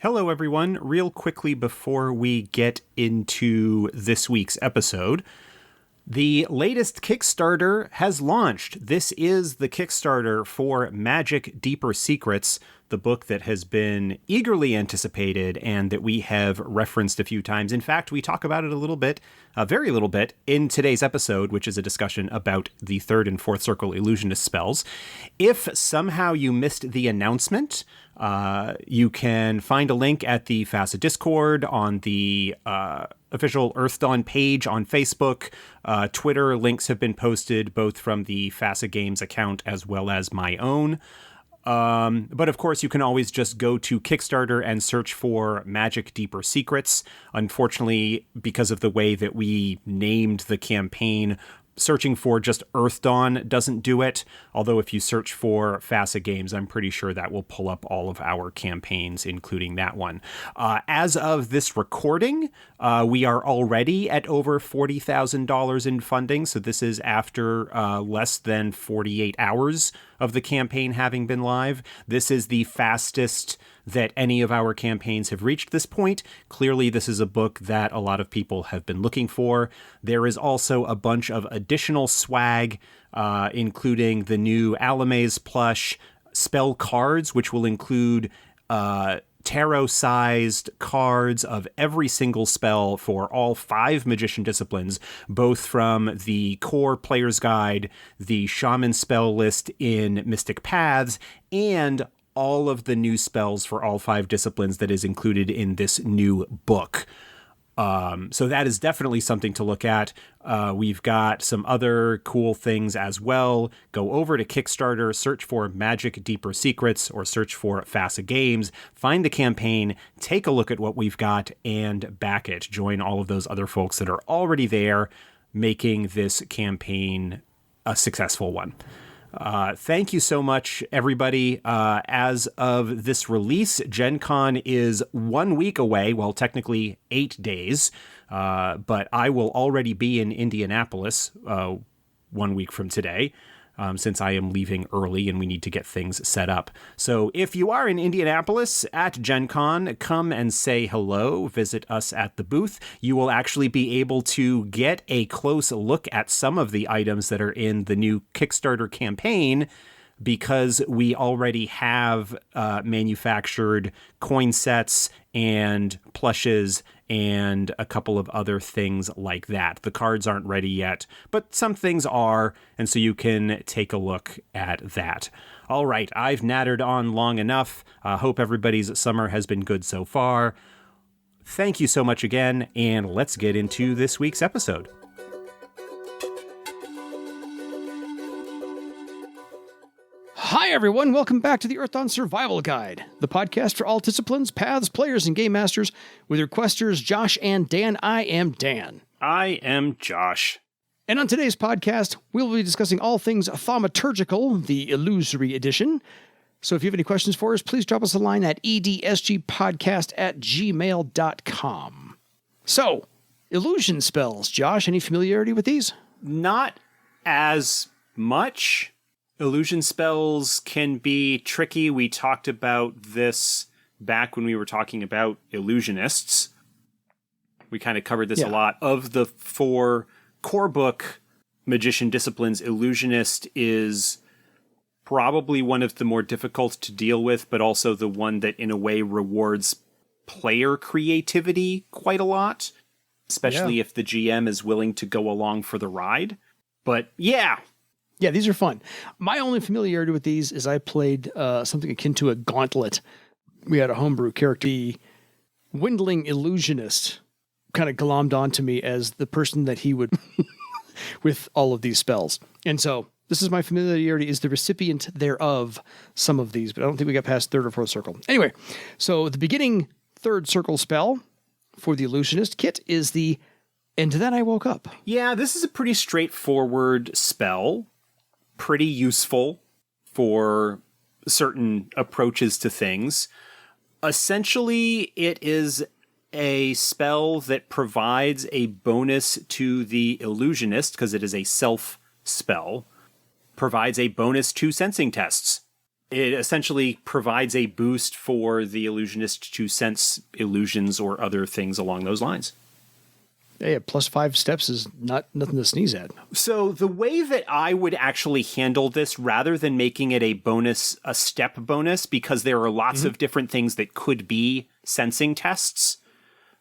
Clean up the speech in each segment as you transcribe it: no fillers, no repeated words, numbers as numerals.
Hello, everyone. Real quickly before we get into this week's episode, the latest Kickstarter has launched. This is the Kickstarter for Magic Deeper Secrets, the book that has been eagerly anticipated and that we have referenced a few times. In fact, we talk about it a little bit, a very little bit, in today's episode, which is a discussion about the 3rd and 4th Circle Illusionist spells. If somehow you missed the announcement, you can find a link at the FASA Discord, on the official Earth Dawn page on Facebook. Twitter links have been posted both from the FASA Games account as well as my own. But of course, you can always just go to Kickstarter and search for Magic Deeper Secrets. Unfortunately, because of the way that we named the campaign, searching for just Earth Dawn doesn't do it. Although if you search for FASA Games, I'm pretty sure that will pull up all of our campaigns, including that one. As of this recording, we are already at over $40,000 in funding. So this is after less than 48 hours of the campaign having been live. This is the fastest that any of our campaigns have reached this point. Clearly, this is a book that a lot of people have been looking for. There is also a bunch of additional swag, including the new Alamaze plush, spell cards, which will include tarot-sized cards of every single spell for all 5 magician disciplines, both from the core player's guide, the shaman spell list in Mystic Paths, and all of the new spells for all 5 disciplines that is included in this new book. So that is definitely something to look at. We've got some other cool things as well. Go over to Kickstarter, search for Magic Deeper Secrets, or search for FASA Games, find the campaign, take a look at what we've got, and back it. Join all of those other folks that are already there, making this campaign a successful one. Thank you so much, everybody. As of this release, Gen Con is 1 week away, well, technically 8 days, but I will already be in Indianapolis 1 week from today, since I am leaving early and we need to get things set up. So if you are in Indianapolis at Gen Con, come and say hello, visit us at the booth. You will actually be able to get a close look at some of the items that are in the new Kickstarter campaign, because we already have manufactured coin sets and plushes and a couple of other things like that. The cards aren't ready yet, but some things are, and so you can take a look at that. All right, I've nattered on long enough. Hope everybody's summer has been good so far. Thank you so much again, and let's get into this week's episode. Hi, everyone. Welcome back to the Earth Dawn Survival Guide, the podcast for all disciplines, paths, players, and game masters with your questers, Josh and Dan. I am Dan. I am Josh. And on today's podcast, we'll be discussing all things thaumaturgical, the illusory edition. So if you have any questions for us, please drop us a line at edsgpodcast@gmail.com. So, illusion spells. Josh, any familiarity with these? Not as much. Illusion spells can be tricky. We talked about this back when we were talking about Illusionists. We kind of covered this a lot. Of the 4 core book magician disciplines, Illusionist is probably one of the more difficult to deal with, but also the one that in a way rewards player creativity quite a lot, especially if the GM is willing to go along for the ride. But yeah, these are fun. My only familiarity with these is I played something akin to a gauntlet. We had a homebrew character. The Windling Illusionist kind of glommed onto me as the person that he would with all of these spells. And so this is my familiarity, is the recipient thereof some of these, but I don't think we got past 3rd or 4th circle. Anyway, so the beginning 3rd circle spell for the Illusionist kit is the "And Then I Woke Up." Yeah, this is a pretty straightforward spell. Pretty useful for certain approaches to things. Essentially, it is a spell that provides a bonus to the Illusionist, because it is a self spell, provides a bonus to sensing tests. It essentially provides a boost for the illusionist to sense illusions or other things along those lines. Yeah, plus 5 steps is nothing to sneeze at. So the way that I would actually handle this, rather than making it a step bonus, because there are lots of different things that could be sensing tests,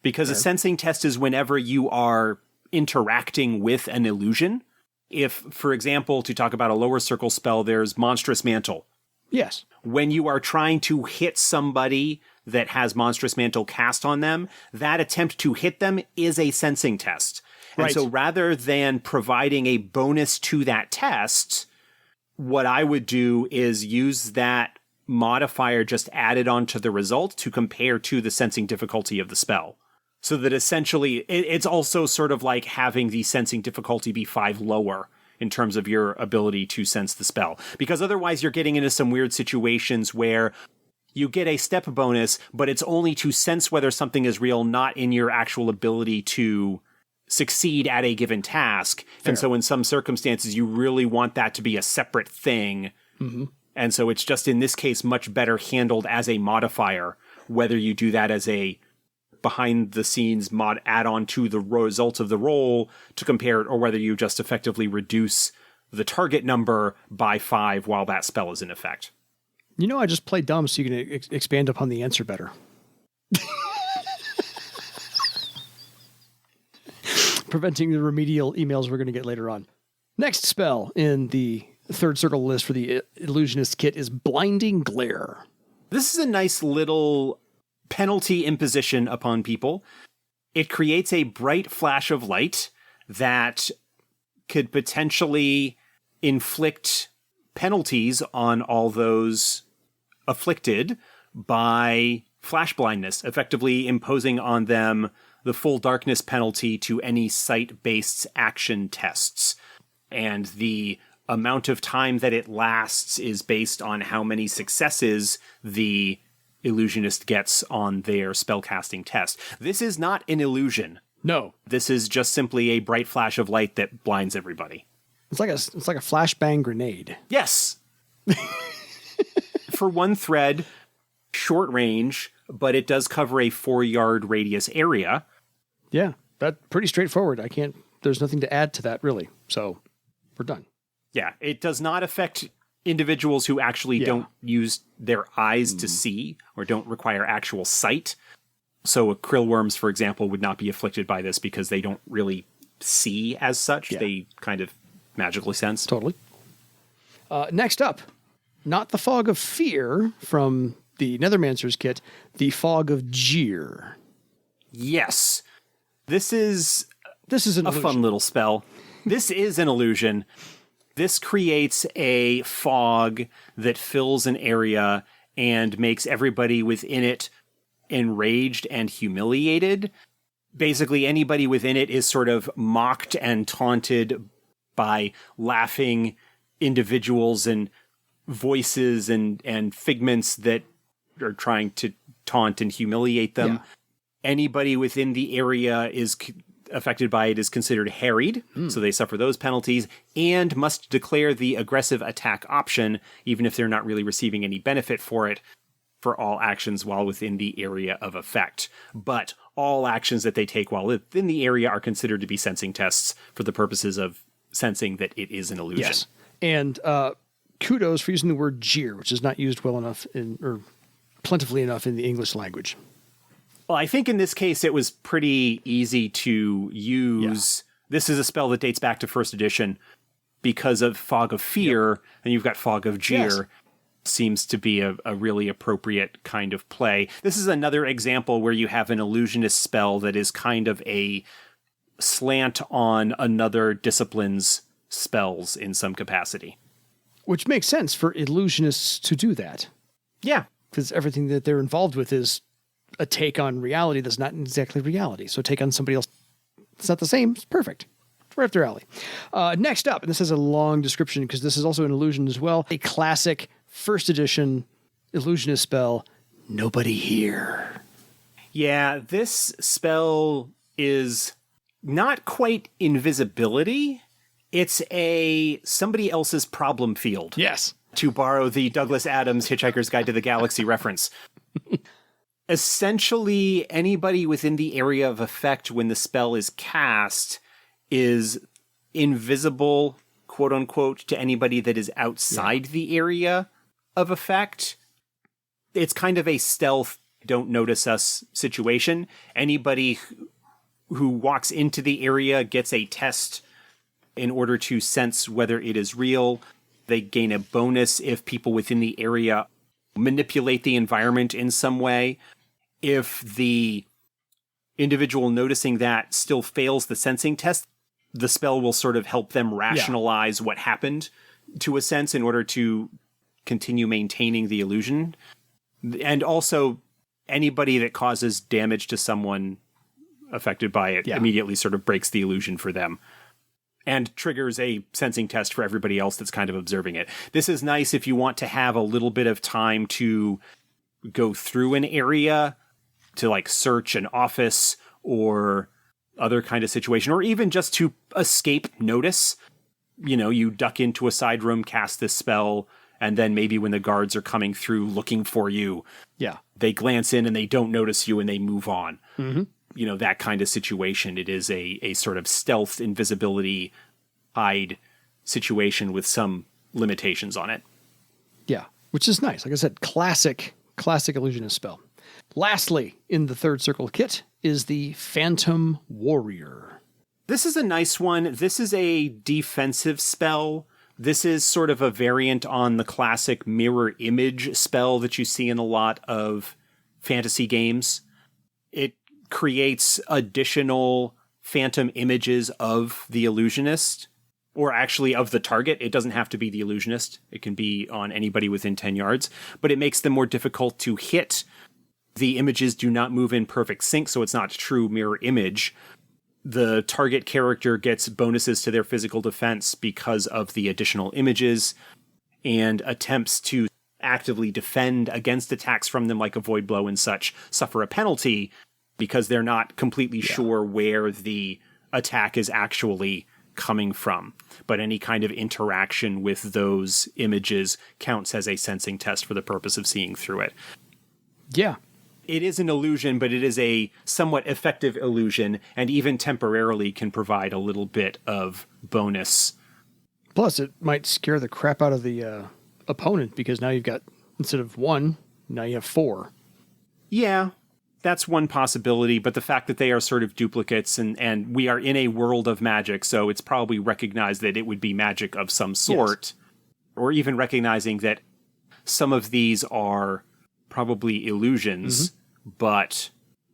because a sensing test is whenever you are interacting with an illusion. If, for example, to talk about a lower circle spell, there's Monstrous Mantle. Yes. When you are trying to hit somebody that has Monstrous Mantle cast on them, that attempt to hit them is a sensing test. And so rather than providing a bonus to that test, what I would do is use that modifier just added onto the result to compare to the sensing difficulty of the spell. So that essentially, it's also sort of like having the sensing difficulty be 5 lower in terms of your ability to sense the spell. Because otherwise you're getting into some weird situations where you get a step bonus, but it's only to sense whether something is real, not in your actual ability to succeed at a given task. Fair. And so in some circumstances, you really want that to be a separate thing. Mm-hmm. And so it's just, in this case, much better handled as a modifier, whether you do that as a behind-the-scenes mod add-on to the results of the roll to compare it, or whether you just effectively reduce the target number by 5 while that spell is in effect. You know, I just play dumb so you can expand upon the answer better. Preventing the remedial emails we're going to get later on. Next spell in the third circle list for the Illusionist kit is Blinding Glare. This is a nice little penalty imposition upon people. It creates a bright flash of light that could potentially inflict penalties on all those afflicted by flash blindness, effectively imposing on them the full darkness penalty to any sight-based action tests. And the amount of time that it lasts is based on how many successes the illusionist gets on their spellcasting test. This is not an illusion. No. This is just simply a bright flash of light that blinds everybody. It's like a flashbang grenade. Yes. For one thread, short range, but it does cover a 4-yard radius area. Yeah, that's pretty straightforward. There's nothing to add to that, really. So we're done. Yeah, it does not affect individuals who actually don't use their eyes to see or don't require actual sight. So krillworms, for example, would not be afflicted by this because they don't really see as such. Yeah. They kind of magically sense. Totally. Next up, not the Fog of Fear from the Nethermancer's kit, the Fog of Jeer. Yes. This is an a fun little spell. This is an illusion. This creates a fog that fills an area and makes everybody within it enraged and humiliated. Basically, anybody within it is sort of mocked and taunted by laughing individuals and voices and figments that are trying to taunt and humiliate them. Yeah. Anybody within the area is affected by it is considered harried, so they suffer those penalties, and must declare the aggressive attack option, even if they're not really receiving any benefit for it, for all actions while within the area of effect. But all actions that they take while within the area are considered to be sensing tests for the purposes of sensing that it is an illusion. Yes. And kudos for using the word jeer, which is not used well enough or plentifully enough in the English language. Well, I think in this case it was pretty easy to use. Yeah. This is a spell that dates back to first edition because of Fog of Fear, and you've got Fog of Jeer. Yes. Seems to be a really appropriate kind of play. This is another example where you have an illusionist spell that is kind of a slant on another discipline's spells in some capacity. Which makes sense for illusionists to do that. Yeah. Because everything that they're involved with is a take on reality that's not exactly reality. So take on somebody else. It's not the same. It's perfect. It's right up their alley. Next up, and this has a long description because this is also an illusion as well, a classic first edition illusionist spell, Nobody Here. Yeah, this spell is not quite invisibility. It's somebody else's problem field. Yes. to borrow the Douglas Adams Hitchhiker's Guide to the Galaxy reference. Essentially, anybody within the area of effect when the spell is cast is invisible, quote unquote, to anybody that is outside the area of effect. It's kind of a stealth, don't notice us situation. Anybody who walks into the area gets a test in order to sense whether it is real. They gain a bonus if people within the area manipulate the environment in some way. If the individual noticing that still fails the sensing test, the spell will sort of help them rationalize what happened to a sense in order to continue maintaining the illusion. And also, anybody that causes damage to someone affected by it immediately sort of breaks the illusion for them and triggers a sensing test for everybody else that's kind of observing it. This is nice if you want to have a little bit of time to go through an area, to like search an office or other kind of situation, or even just to escape notice. You know, you duck into a side room, cast this spell, and then maybe when the guards are coming through looking for you, they glance in and they don't notice you and they move on. Mm-hmm. You know, that kind of situation. It is a sort of stealth, invisibility, hide situation with some limitations on it. Yeah, which is nice. Like I said, classic Illusionist spell. Lastly, in the third circle kit is the Phantom Warrior. This is a nice one. This is a defensive spell. This is sort of a variant on the classic mirror image spell that you see in a lot of fantasy games. It creates additional phantom images of the illusionist, or actually of the target. It doesn't have to be the illusionist. It can be on anybody within 10 yards, but it makes them more difficult to hit. The images do not move in perfect sync, so it's not a true mirror image. The target character gets bonuses to their physical defense because of the additional images, and attempts to actively defend against attacks from them, like a void blow and such, suffer a penalty because they're not completely sure where the attack is actually coming from. But any kind of interaction with those images counts as a sensing test for the purpose of seeing through it. Yeah. It is an illusion, but it is a somewhat effective illusion, and even temporarily can provide a little bit of bonus. Plus, it might scare the crap out of the opponent, because now you've got, instead of 1, now you have 4. Yeah, that's one possibility, but the fact that they are sort of duplicates, and we are in a world of magic, so it's probably recognized that it would be magic of some sort, or even recognizing that some of these are probably illusions, but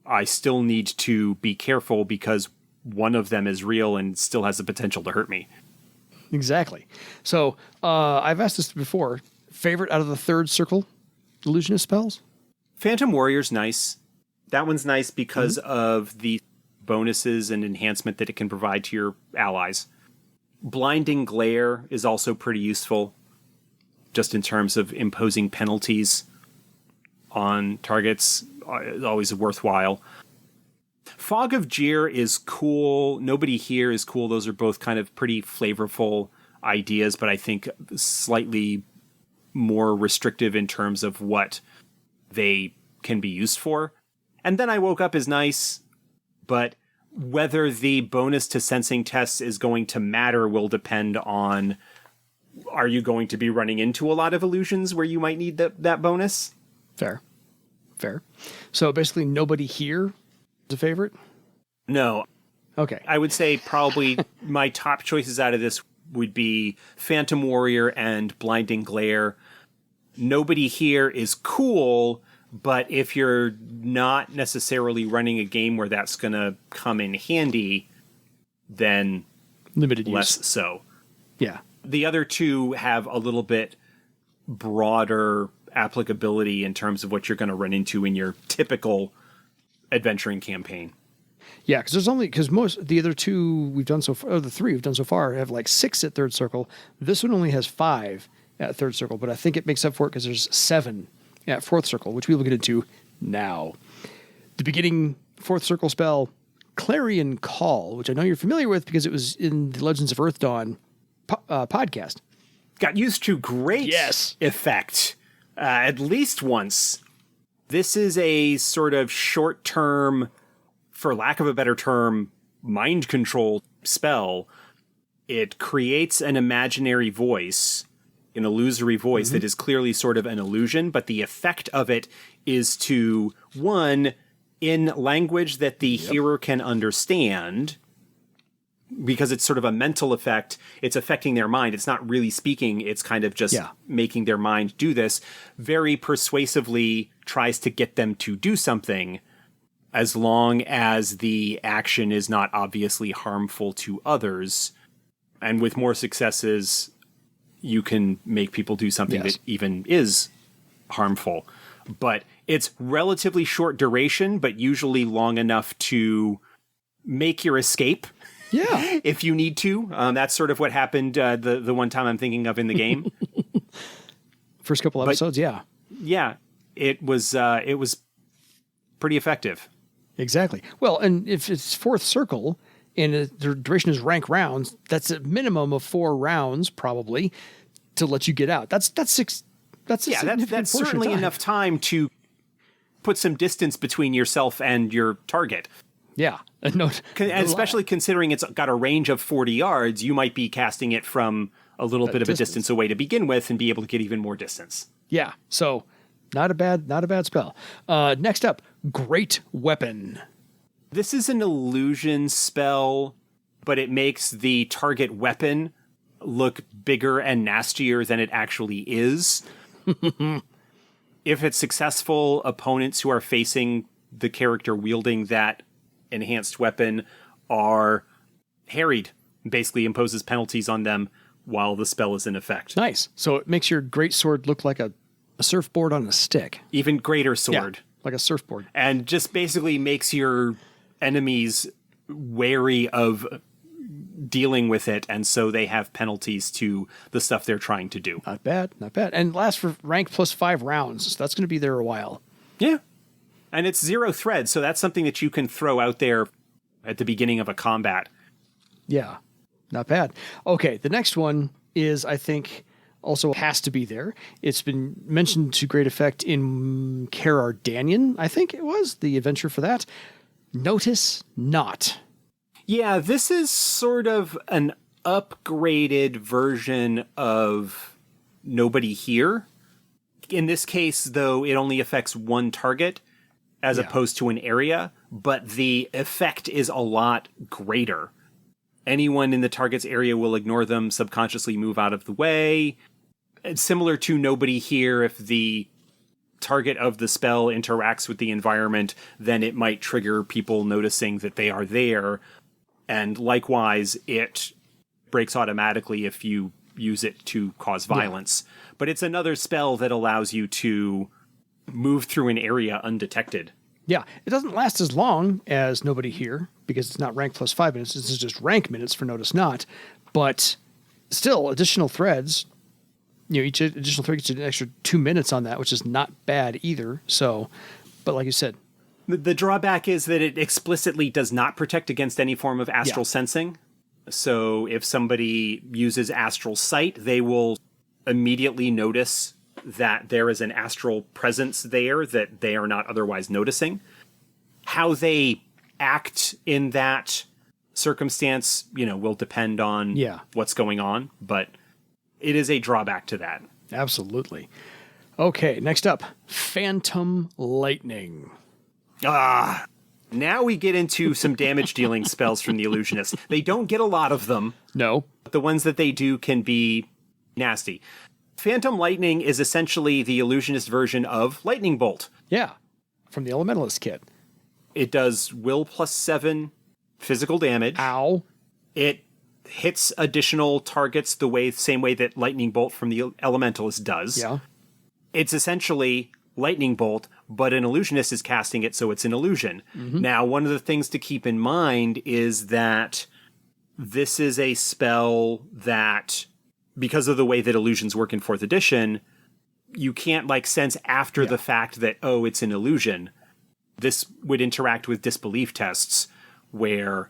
I still need to be careful because one of them is real and still has the potential to hurt me. Exactly. So I've asked this before. Favorite out of the third circle illusionist spells? Phantom Warrior's nice. That one's nice because of the bonuses and enhancement that it can provide to your allies. Blinding Glare is also pretty useful, just in terms of imposing penalties on targets. Always worthwhile. Fog of Jeer is cool. Nobody Here is cool. Those are both kind of pretty flavorful ideas, but I think slightly more restrictive in terms of what they can be used for. And Then I Woke Up is nice, but whether the bonus to sensing tests is going to matter will depend on, are you going to be running into a lot of illusions where you might need that bonus? Fair. So basically Nobody Here is a favorite? No. Okay. I would say probably my top choices out of this would be Phantom Warrior and Blinding Glare. Nobody Here is cool, but if you're not necessarily running a game where that's going to come in handy, then limited less use. So. Yeah. The other two have a little bit broader applicability in terms of what you're going to run into in your typical adventuring campaign. Yeah, because most the other two we've done so far, or the three we've done so far, have like 6 at third circle. This one only has 5 at third circle, but I think it makes up for it because there's 7 at fourth circle, which we will get into now. The beginning fourth circle spell, Clarion Call, which I know you're familiar with because it was in the Legends of Earth Dawn podcast. got used to great Yes. effect at least once. This is a sort of short-term, for lack of a better term, mind control spell. It creates an imaginary voice, an illusory voice that is clearly sort of an illusion, but the effect of it is to, one, in language that the hearer can understand, because it's sort of a mental effect, it's affecting their mind. It's not really speaking, it's kind of just making their mind do this, very persuasively tries to get them to do something, as long as the action is not obviously harmful to others. And with more successes, you can make people do something that even is harmful. But it's relatively short duration, but usually long enough to make your escape. Yeah. If you need to. That's sort of what happened the one time I'm thinking of in the game. First couple episodes, yeah. Yeah. It was pretty effective. Exactly. Well, and if it's fourth circle and the duration is rank rounds, that's a minimum of 4 rounds probably to let you get out. That's certainly enough time to put some distance between yourself and your target. Yeah. And especially considering it's got a range of 40 yards, you might be casting it from a little bit of a distance away to begin with and be able to get even more distance. Yeah. So not a bad spell. Next up, Great Weapon. This is an illusion spell, but it makes the target weapon look bigger and nastier than it actually is. If it's successful, opponents who are facing the character wielding that enhanced weapon are harried. Basically imposes penalties on them while the spell is in effect. Nice. So it makes your great sword look like a surfboard on a stick. Even greater sword. Yeah, like a surfboard. And just basically makes your enemies wary of dealing with it, and so they have penalties to the stuff they're trying to do. Not bad. And lasts for rank plus 5 rounds. So that's going to be there a while. Yeah. And it's 0 thread, so that's something that you can throw out there at the beginning of a combat. Yeah. Not bad. Okay, the next one is, I think, also has to be there. It's been mentioned to great effect in Karar Danyan, I think it was, the adventure for that. Notice Not. Yeah, this is sort of an upgraded version of Nobody Here. In this case, though, it only affects one target as opposed to an area, but the effect is a lot greater. Anyone in the target's area will ignore them, subconsciously move out of the way. It's similar to Nobody Here. If the target of the spell interacts with the environment, then it might trigger people noticing that they are there. And likewise, it breaks automatically if you use it to cause violence. Yeah. But it's another spell that allows you to move through an area undetected. Yeah, it doesn't last as long as Nobody Here, because it's not rank plus 5 minutes. This is just rank minutes for Notice Not. But still, additional threads, each additional thread gets an extra 2 minutes on that, which is not bad either. So, but like you said, the drawback is that it explicitly does not protect against any form of astral sensing. So if somebody uses astral sight, they will immediately notice that there is an astral presence there that they are not otherwise noticing. How they act in that circumstance, will depend on what's going on, but it is a drawback to that. Absolutely. Okay, next up, Phantom Lightning. Now we get into some damage dealing spells from the Illusionist. They don't get a lot of them. No. The ones that they do can be nasty. Phantom Lightning is essentially the Illusionist version of Lightning Bolt. Yeah, from the Elementalist kit. It does will plus 7 physical damage. Ow. It hits additional targets the same way that Lightning Bolt from the Elementalist does. Yeah. It's essentially Lightning Bolt, but an Illusionist is casting it, so it's an illusion. Mm-hmm. Now, one of the things to keep in mind is that this is a spell that, because of the way that illusions work in 4th edition, you can't sense after the fact that, it's an illusion. This would interact with disbelief tests where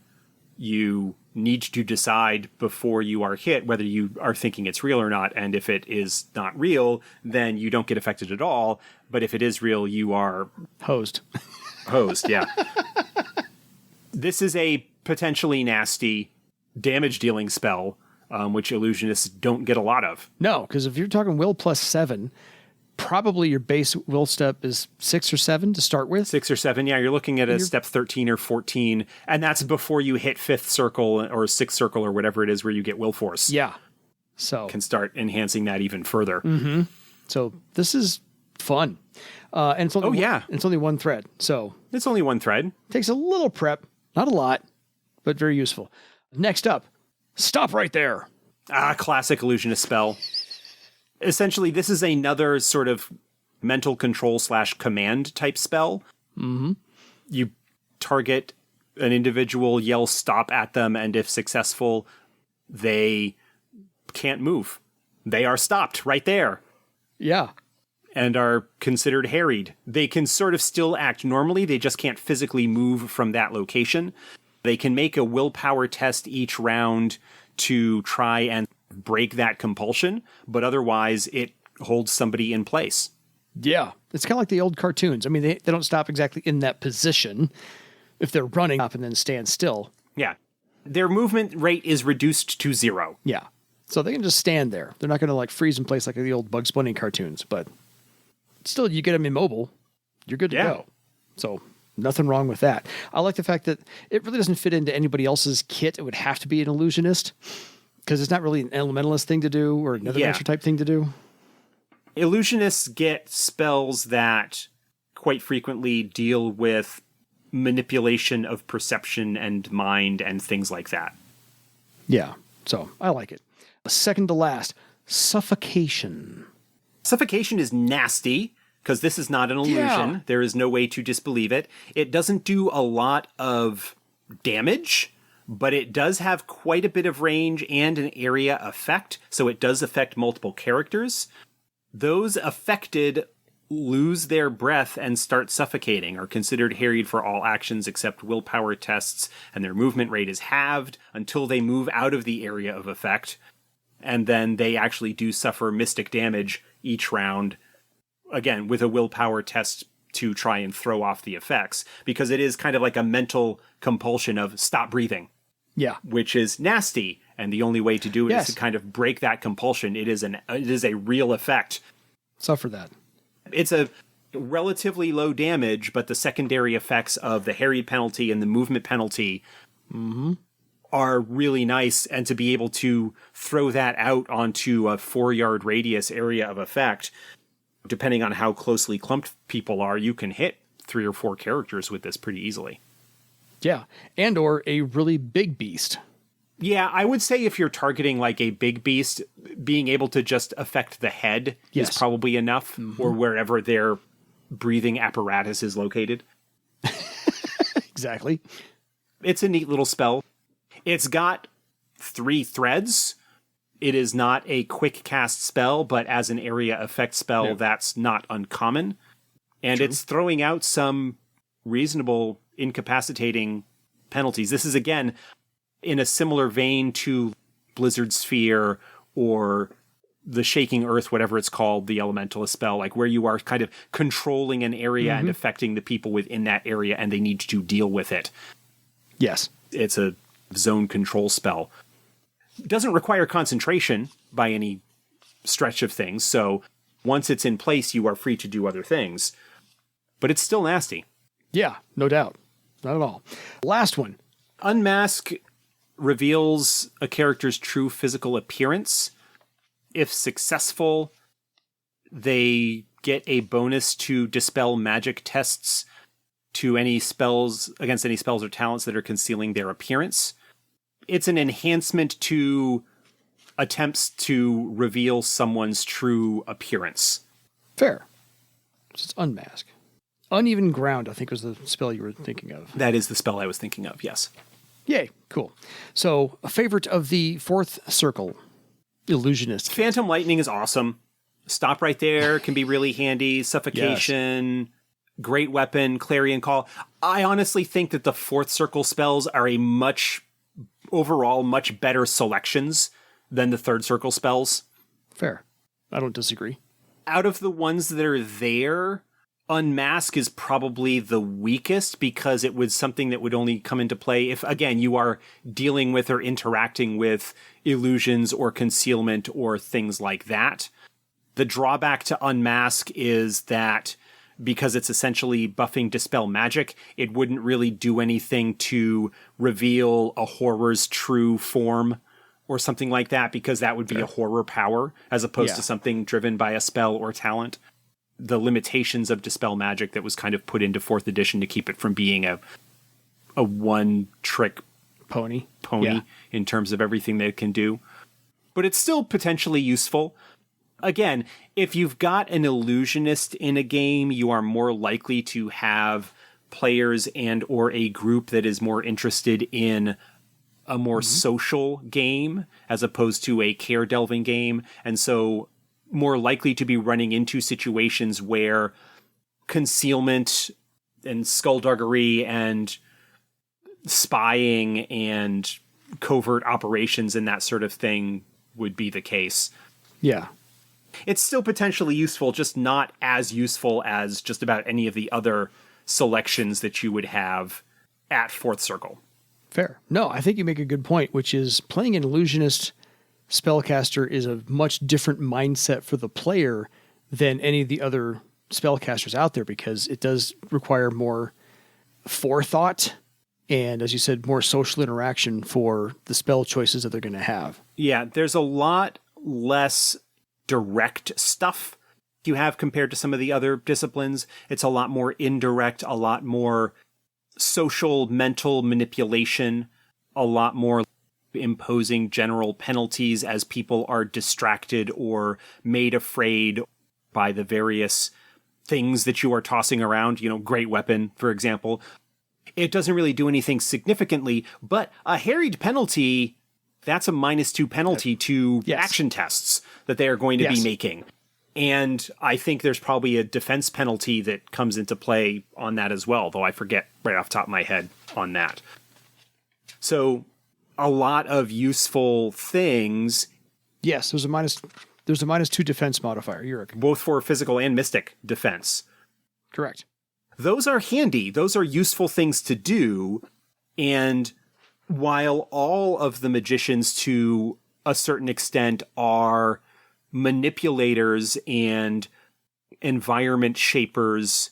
you need to decide before you are hit whether you are thinking it's real or not. And if it is not real, then you don't get affected at all. But if it is real, you are Hosed. hosed. Yeah. This is a potentially nasty damage dealing spell, which illusionists don't get a lot of. No, because if you're talking will plus 7, probably your base will step is 6 or 7 to start with. 6 or 7, yeah. You're looking at a step 13 or 14, and that's before you hit 5th circle or 6th circle or whatever it is where you get will force. Yeah. So Can start enhancing that even further. Mm-hmm. So this is fun. And it's only it's only one thread. So it's only one thread. Takes a little prep, not a lot, but very useful. Next up, stop right there. Classic illusionist spell. Essentially, this is another sort of mental control / command type spell. Mm-hmm. You target an individual, yell stop at them, and if successful, they can't move. They are stopped right there. Yeah. And are considered harried. They can sort of still act normally, they just can't physically move from that location. They can make a willpower test each round to try and break that compulsion, but otherwise it holds somebody in place. Yeah. It's kind of like the old cartoons. I mean, they don't stop exactly in that position. If they're running up and then stand still. Yeah. Their movement rate is reduced to 0. Yeah. So they can just stand there. They're not going to like freeze in place like the old Bugs Bunny cartoons, but still you get them immobile. You're good to go. So nothing wrong with that. I like the fact that it really doesn't fit into anybody else's kit. It would have to be an illusionist because it's not really an elementalist thing to do or another nature type thing to do. Illusionists get spells that quite frequently deal with manipulation of perception and mind and things like that. Yeah. So I like it. Second to last, Suffocation. Suffocation is nasty because this is not an illusion. Yeah. There is no way to disbelieve it. It doesn't do a lot of damage, but it does have quite a bit of range and an area effect, so it does affect multiple characters. Those affected lose their breath and start suffocating, are considered harried for all actions except willpower tests, and their movement rate is halved until they move out of the area of effect, and then they actually do suffer mystic damage each round, again, with a willpower test to try and throw off the effects, because it is kind of like a mental compulsion of stop breathing. Yeah. Which is nasty, and the only way to do it is to kind of break that compulsion. It is a real effect. Suffer that. It's a relatively low damage, but the secondary effects of the harried penalty and the movement penalty are really nice, and to be able to throw that out onto a 4-yard radius area of effect, depending on how closely clumped people are, you can hit 3 or 4 characters with this pretty easily. Yeah, and or a really big beast. Yeah, I would say if you're targeting like a big beast, being able to just affect the head is probably enough, or wherever their breathing apparatus is located. Exactly. It's a neat little spell. It's got 3 threads. It is not a quick cast spell, but as an area effect spell, that's not uncommon. And it's throwing out some reasonable incapacitating penalties. This is, again, in a similar vein to Blizzard Sphere or the Shaking Earth, whatever it's called, the Elementalist spell, like where you are kind of controlling an area and affecting the people within that area, and they need to deal with it. Yes. It's a zone control spell. It doesn't require concentration by any stretch of things, so once it's in place, you are free to do other things. But it's still nasty. Yeah, no doubt. Not at all. Last one. Unmask reveals a character's true physical appearance. If successful, they get a bonus to dispel magic tests to any spells against any spells or talents that are concealing their appearance. It's an enhancement to attempts to reveal someone's true appearance. Fair. It's Unmask. Uneven Ground, I think, was the spell you were thinking of. That is the spell I was thinking of, yes. Yay, cool. So, a favorite of the 4th circle, Illusionist. Phantom Lightning is awesome. Stop right there can be really handy. Suffocation, great weapon, Clarion Call. I honestly think that the 4th circle spells are a much overall much better selections than the third circle spells. Fair. I don't disagree. Out of the ones that are there, Unmask is probably the weakest because it was something that would only come into play if, again, you are dealing with or interacting with illusions or concealment or things like that. The drawback to Unmask is that because it's essentially buffing Dispel Magic, it wouldn't really do anything to reveal a horror's true form or something like that, because that would be a horror power as opposed to something driven by a spell or talent. The limitations of Dispel Magic that was kind of put into 4th edition to keep it from being a one-trick pony in terms of everything that it can do. But it's still potentially useful. Again, if you've got an illusionist in a game, you are more likely to have players and or a group that is more interested in a more social game as opposed to a care delving game. And so more likely to be running into situations where concealment and skullduggery and spying and covert operations and that sort of thing would be the case. Yeah. It's still potentially useful, just not as useful as just about any of the other selections that you would have at 4th Circle. Fair. No, I think you make a good point, which is playing an illusionist spellcaster is a much different mindset for the player than any of the other spellcasters out there, because it does require more forethought and, as you said, more social interaction for the spell choices that they're going to have. Yeah, there's a lot less direct stuff you have compared to some of the other disciplines. It's a lot more indirect, a lot more social mental manipulation, a lot more imposing general penalties as people are distracted or made afraid by the various things that you are tossing around. You know, great weapon, for example. It doesn't really do anything significantly, but a harried penalty, that's a -2 penalty to action tests that they are going to be making. And I think there's probably a defense penalty that comes into play on that as well, though I forget right off the top of my head on that. So a lot of useful things. Yes, there's a -2 defense modifier. You're okay. Both for physical and mystic defense. Correct. Those are handy. Those are useful things to do. And while all of the magicians to a certain extent are manipulators and environment shapers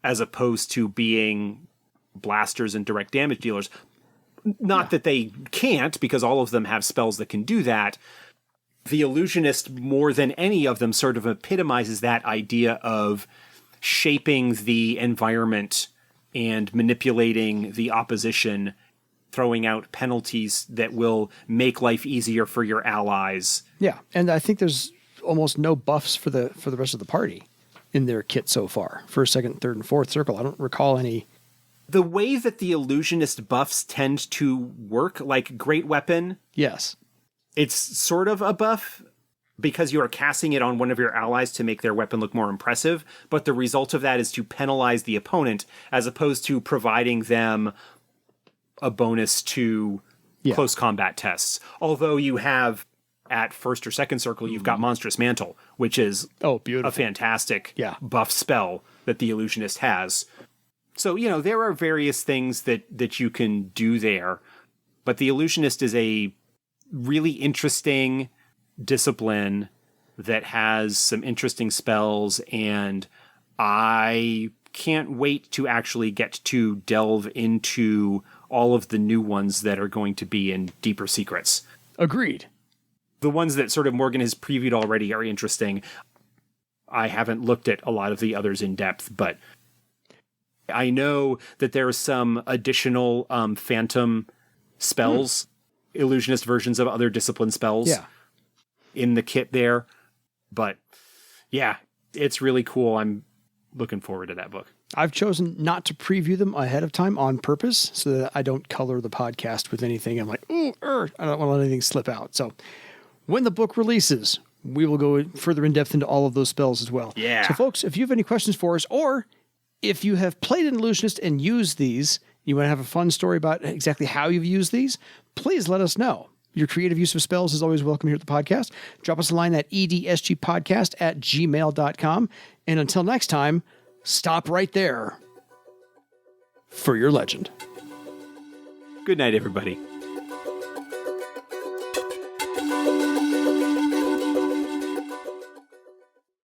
as opposed to being blasters and direct damage dealers, not that they can't, because all of them have spells that can do that. The illusionist, more than any of them, sort of epitomizes that idea of shaping the environment and manipulating the opposition, throwing out penalties that will make life easier for your allies. Yeah, and I think there's almost no buffs for the rest of the party in their kit so far. 1st, 2nd, 3rd, and 4th Circle. I don't recall any. The way that the illusionist buffs tend to work, like Great Weapon, yes, it's sort of a buff because you are casting it on one of your allies to make their weapon look more impressive, but the result of that is to penalize the opponent as opposed to providing them a bonus to close combat tests. Although you have, at 1st or 2nd Circle, you've got Monstrous Mantle, which is a fantastic buff spell that the illusionist has. So, you know, there are various things that you can do there, but the illusionist is a really interesting discipline that has some interesting spells, and I can't wait to actually get to delve into all of the new ones that are going to be in Deeper Secrets. Agreed. The ones that sort of Morgan has previewed already are interesting. I haven't looked at a lot of the others in depth, but I know that there are some additional phantom spells, illusionist versions of other discipline spells in the kit there. But yeah, it's really cool. I'm looking forward to that book. I've chosen not to preview them ahead of time on purpose so that I don't color the podcast with anything. I'm like, I don't want to let anything slip out. So when the book releases, we will go further in depth into all of those spells as well. Yeah. So folks, if you have any questions for us, or if you have played an illusionist and used these, you want to have a fun story about exactly how you've used these, please let us know. Your creative use of spells is always welcome here at the podcast. Drop us a line at edsgpodcast@gmail.com. And until next time, stop right there for your legend. Good night, everybody.